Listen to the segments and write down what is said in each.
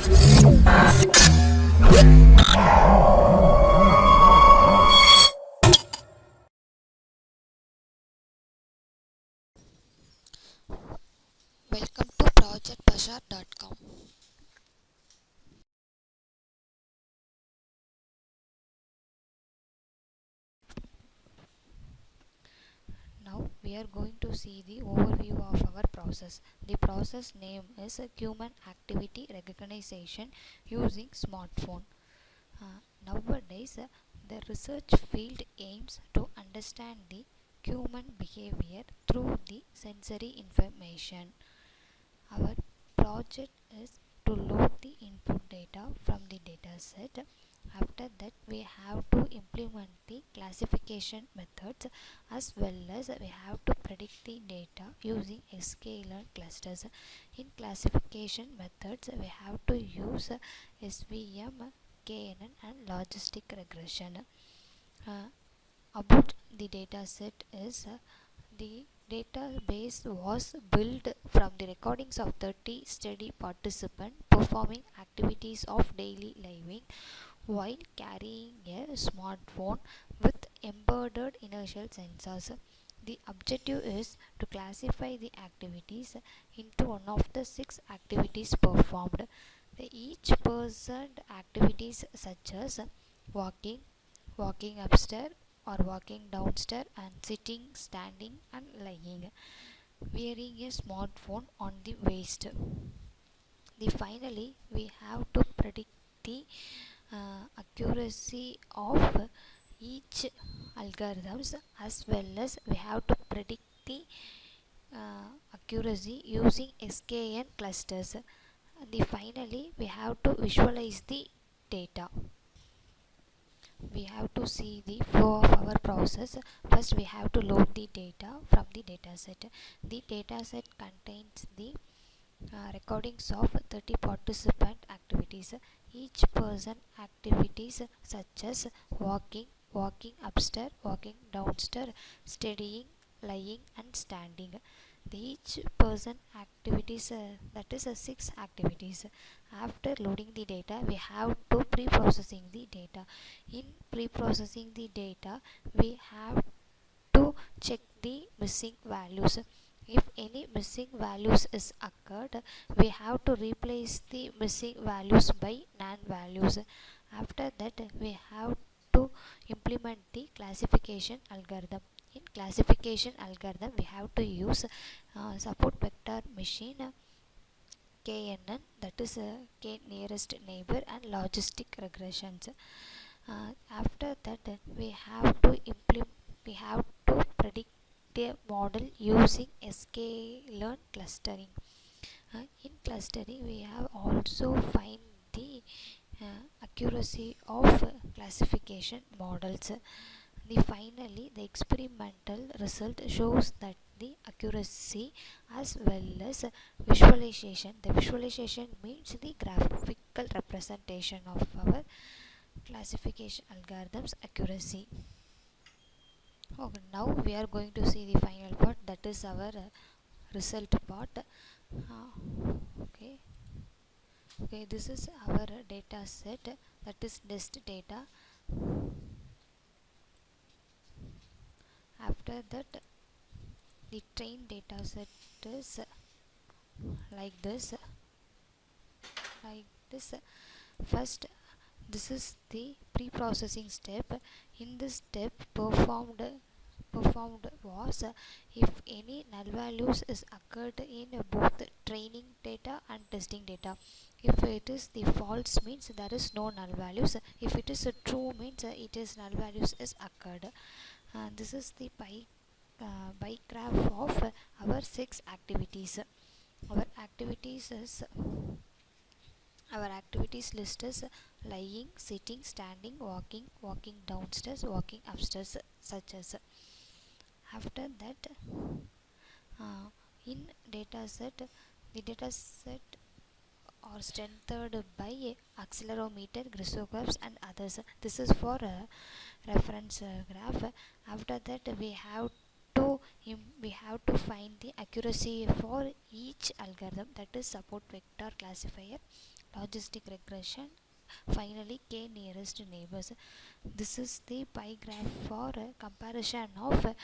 Welcome to projectbashar.com. Now we are going to see the overview of our process. The process name is Human Activity Recognition using smartphone. Nowadays, the research field aims to understand the human behavior through the sensory information. Our project is to load the input data from the dataset. After that, we have to implement the classification methods as well as we have to predict the data using sklearn clusters. In classification methods, we have to use SVM, KNN, and logistic regression. About the dataset is the database was built from the recordings of 30 study participants performing activities of daily living while carrying a smartphone with embedded inertial sensors. The objective is to classify the activities into one of the 6 activities performed. Each person activities such as walking, walking upstairs or walking downstairs, and sitting, standing, and lying, wearing a smartphone on the waist. Finally, we have to predict the accuracy of each algorithms as well as we have to predict the accuracy using skn clusters. Finally, we have to visualize the data. We have to see the flow of our process. First, we have to load the data from the dataset. The dataset contains the recordings of 30 participant activities. Each person activities such as walking, walking upstairs, walking downstairs, studying, lying, and standing. Each person activities, that is 6 activities. After loading the data, we have to pre-processing the data. In pre-processing the data, we have to check the missing values. If any missing values is occurred, we have to replace the missing values by non values. After that, we have to implement the classification algorithm. In classification algorithm, we have to use support vector machine, KNN, that is K nearest neighbor, and logistic regressions. After that, we have to predict the model using sklearn clustering. In clustering, we have also find the accuracy of classification models. Finally, the experimental result shows that the accuracy as well as visualization. The visualization means the graphical representation of our classification algorithms accuracy. Okay, now we are going to see the final part, that is our result part. Okay, this is our data set, that is test data. After that, the train data set is like this. First, this is the pre-processing step. In this step, performed was if any null values is occurred in both training data and testing data. If it is the false, means there is no null values. If it is a true, means it is null values is occurred. This is the pie graph of our 6 activities. Our activities is our activities list is lying, sitting, standing, walking, walking downstairs, walking upstairs, such as. After that, in dataset, the dataset are strengthened by accelerometer, graphographs, and others. This is for a reference graph. After that, we have to find the accuracy for each algorithm, that is support vector classifier, logistic regression, finally k nearest neighbors. This is the pie graph for comparison of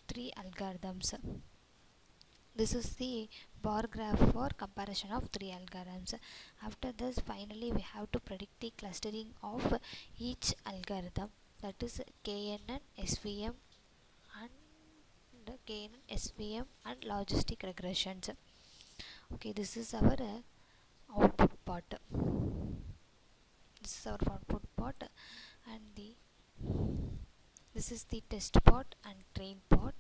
three algorithms. This is the bar graph for comparison of three algorithms. After this, finally we have to predict the clustering of each algorithm, that is KNN, SVM and KNN, SVM and logistic regressions. Okay, this is our output part. This is our output part, and this is the test part and train part.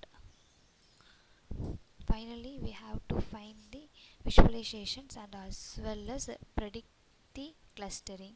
Finally, we have to find the visualizations and as well as predict the clustering.